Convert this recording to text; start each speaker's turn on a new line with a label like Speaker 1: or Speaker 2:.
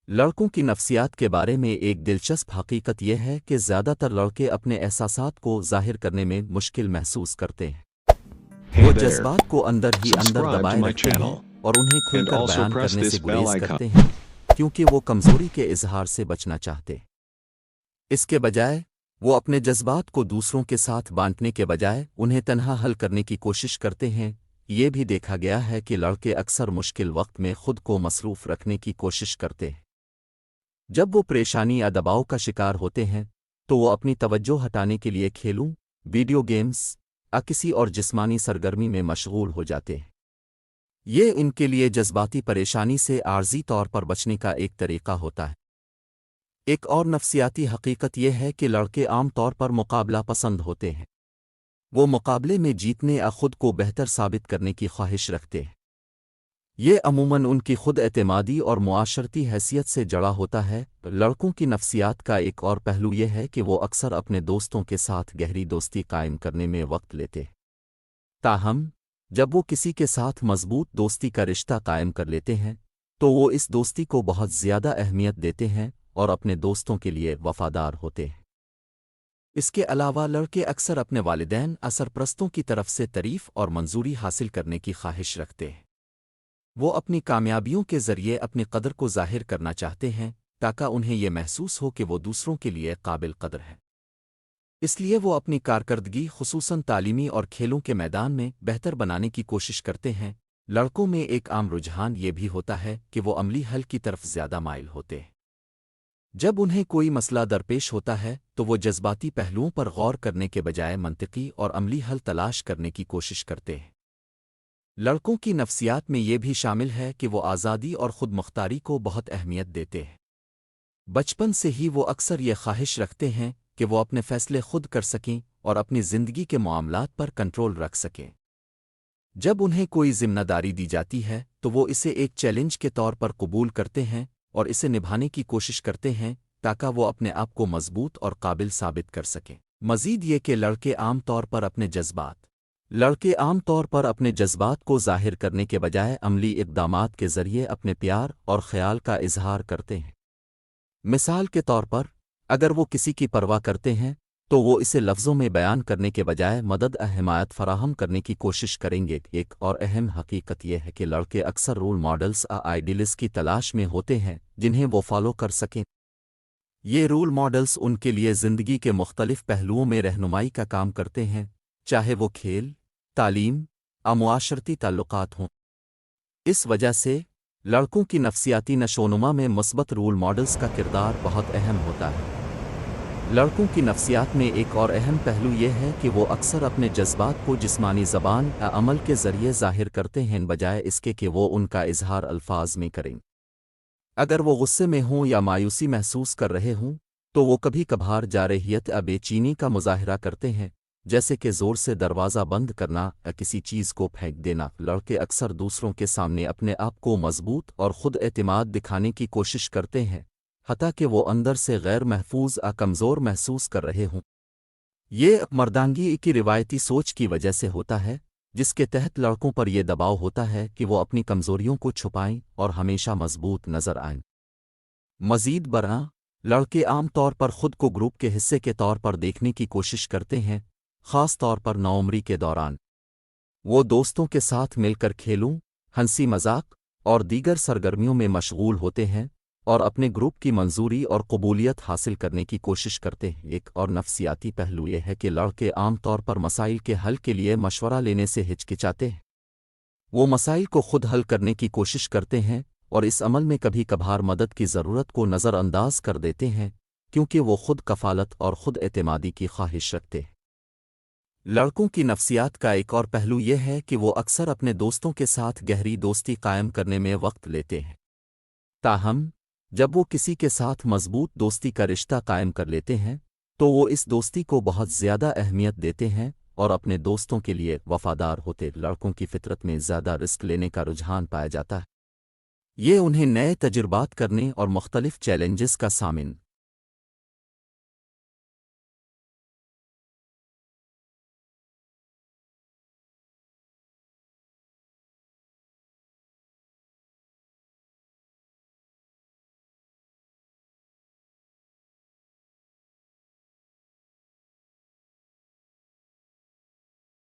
Speaker 1: لڑکوں کی نفسیات کے بارے میں ایک دلچسپ حقیقت یہ ہے کہ زیادہ تر لڑکے اپنے احساسات کو ظاہر کرنے میں مشکل محسوس کرتے ہیں۔
Speaker 2: Hey
Speaker 1: وہ
Speaker 2: there,
Speaker 1: جذبات کو اندر ہی اندر
Speaker 2: subscribe to
Speaker 1: دبائے
Speaker 2: my
Speaker 1: رکھتے ہیں
Speaker 2: channel
Speaker 1: اور انہیں کھل
Speaker 2: and
Speaker 1: کر
Speaker 2: also
Speaker 1: بیان
Speaker 2: press
Speaker 1: کرنے
Speaker 2: this
Speaker 1: سے
Speaker 2: bell
Speaker 1: گریز
Speaker 2: icon.
Speaker 1: کرتے ہیں کیونکہ وہ کمزوری کے اظہار سے بچنا چاہتے ہیں۔ اس کے بجائے وہ اپنے جذبات کو دوسروں کے ساتھ بانٹنے کے بجائے انہیں تنہا حل کرنے کی کوشش کرتے ہیں۔ یہ بھی دیکھا گیا ہے کہ لڑکے اکثر مشکل وقت میں خود کو مصروف رکھنے کی کوشش کرتے ہیں۔ جب وہ پریشانی یا دباؤ کا شکار ہوتے ہیں تو وہ اپنی توجہ ہٹانے کے لیے کھیلوں، ویڈیو گیمز یا کسی اور جسمانی سرگرمی میں مشغول ہو جاتے ہیں۔ یہ ان کے لیے جذباتی پریشانی سے عارضی طور پر بچنے کا ایک طریقہ ہوتا ہے۔ ایک اور نفسیاتی حقیقت یہ ہے کہ لڑکے عام طور پر مقابلہ پسند ہوتے ہیں۔ وہ مقابلے میں جیتنے یا خود کو بہتر ثابت کرنے کی خواہش رکھتے ہیں۔ یہ عموماً ان کی خود اعتمادی اور معاشرتی حیثیت سے جڑا ہوتا ہے۔ لڑکوں کی نفسیات کا ایک اور پہلو یہ ہے کہ وہ اکثر اپنے دوستوں کے ساتھ گہری دوستی قائم کرنے میں وقت لیتے ہیں۔ تاہم جب وہ کسی کے ساتھ مضبوط دوستی کا رشتہ قائم کر لیتے ہیں تو وہ اس دوستی کو بہت زیادہ اہمیت دیتے ہیں اور اپنے دوستوں کے لیے وفادار ہوتے ہیں۔ اس کے علاوہ لڑکے اکثر اپنے والدین یا سرپرستوں کی طرف سے تعریف اور منظوری حاصل کرنے کی خواہش رکھتے ہیں۔ وہ اپنی کامیابیوں کے ذریعے اپنی قدر کو ظاہر کرنا چاہتے ہیں تاکہ انہیں یہ محسوس ہو کہ وہ دوسروں کے لیے قابل قدر ہے۔ اس لیے وہ اپنی کارکردگی خصوصاً تعلیمی اور کھیلوں کے میدان میں بہتر بنانے کی کوشش کرتے ہیں۔ لڑکوں میں ایک عام رجحان یہ بھی ہوتا ہے کہ وہ عملی حل کی طرف زیادہ مائل ہوتے ہیں۔ جب انہیں کوئی مسئلہ درپیش ہوتا ہے تو وہ جذباتی پہلوؤں پر غور کرنے کے بجائے منطقی اور عملی حل تلاش کرنے کی کوشش کرتے ہیں۔ لڑکوں کی نفسیات میں یہ بھی شامل ہے کہ وہ آزادی اور خود مختاری کو بہت اہمیت دیتے ہیں۔ بچپن سے ہی وہ اکثر یہ خواہش رکھتے ہیں کہ وہ اپنے فیصلے خود کر سکیں اور اپنی زندگی کے معاملات پر کنٹرول رکھ سکیں۔ جب انہیں کوئی ذمہ داری دی جاتی ہے تو وہ اسے ایک چیلنج کے طور پر قبول کرتے ہیں اور اسے نبھانے کی کوشش کرتے ہیں تاکہ وہ اپنے آپ کو مضبوط اور قابل ثابت کر سکیں۔ مزید یہ کہ لڑکے عام طور پر اپنے جذبات کو ظاہر کرنے کے بجائے عملی اقدامات کے ذریعے اپنے پیار اور خیال کا اظہار کرتے ہیں۔ مثال کے طور پر اگر وہ کسی کی پرواہ کرتے ہیں تو وہ اسے لفظوں میں بیان کرنے کے بجائے مدد اور حمایت فراہم کرنے کی کوشش کریں گے۔ ایک اور اہم حقیقت یہ ہے کہ لڑکے اکثر رول ماڈلز اور آئیڈیلز کی تلاش میں ہوتے ہیں جنہیں وہ فالو کر سکیں۔ یہ رول ماڈلز ان کے لیے زندگی کے مختلف پہلوؤں میں رہنمائی کا کام کرتے ہیں، چاہے وہ کھیل، تعلیم یا معاشرتی تعلقات ہوں۔ اس وجہ سے لڑکوں کی نفسیاتی نشوونما میں مثبت رول ماڈلز کا کردار بہت اہم ہوتا ہے۔ لڑکوں کی نفسیات میں ایک اور اہم پہلو یہ ہے کہ وہ اکثر اپنے جذبات کو جسمانی زبان یا عمل کے ذریعے ظاہر کرتے ہیں بجائے اس کے کہ وہ ان کا اظہار الفاظ میں کریں۔ اگر وہ غصے میں ہوں یا مایوسی محسوس کر رہے ہوں تو وہ کبھی کبھار جارحیت یا بے چینی کا مظاہرہ کرتے ہیں، جیسے کہ زور سے دروازہ بند کرنا یا کسی چیز کو پھینک دینا۔ لڑکے اکثر دوسروں کے سامنے اپنے آپ کو مضبوط اور خود اعتماد دکھانے کی کوشش کرتے ہیں، حتیٰ کہ وہ اندر سے غیر محفوظ یا کمزور محسوس کر رہے ہوں۔ یہ مردانگی کی روایتی سوچ کی وجہ سے ہوتا ہے، جس کے تحت لڑکوں پر یہ دباؤ ہوتا ہے کہ وہ اپنی کمزوریوں کو چھپائیں اور ہمیشہ مضبوط نظر آئیں۔ مزید برآں، لڑکے عام طور پر خود کو گروپ کے حصے کے طور پر دیکھنے کی کوشش کرتے ہیں، خاص طور پر نوعمری کے دوران۔ وہ دوستوں کے ساتھ مل کر کھیلوں، ہنسی مذاق اور دیگر سرگرمیوں میں مشغول ہوتے ہیں اور اپنے گروپ کی منظوری اور قبولیت حاصل کرنے کی کوشش کرتے ہیں۔ ایک اور نفسیاتی پہلو یہ ہے کہ لڑکے عام طور پر مسائل کے حل کے لیے مشورہ لینے سے ہچکچاتے ہیں۔ وہ مسائل کو خود حل کرنے کی کوشش کرتے ہیں اور اس عمل میں کبھی کبھار مدد کی ضرورت کو نظر انداز کر دیتے ہیں کیونکہ وہ خود کفالت اور خود اعتمادی کی خواہش رکھتے ہیں۔ لڑکوں کی نفسیات کا ایک اور پہلو یہ ہے کہ وہ اکثر اپنے دوستوں کے ساتھ گہری دوستی قائم کرنے میں وقت لیتے ہیں۔ تاہم جب وہ کسی کے ساتھ مضبوط دوستی کا رشتہ قائم کر لیتے ہیں تو وہ اس دوستی کو بہت زیادہ اہمیت دیتے ہیں اور اپنے دوستوں کے لیے وفادار ہوتے۔ لڑکوں کی فطرت میں زیادہ رسک لینے کا رجحان پایا جاتا ہے۔ یہ انہیں نئے تجربات کرنے اور مختلف چیلنجز کا سامنا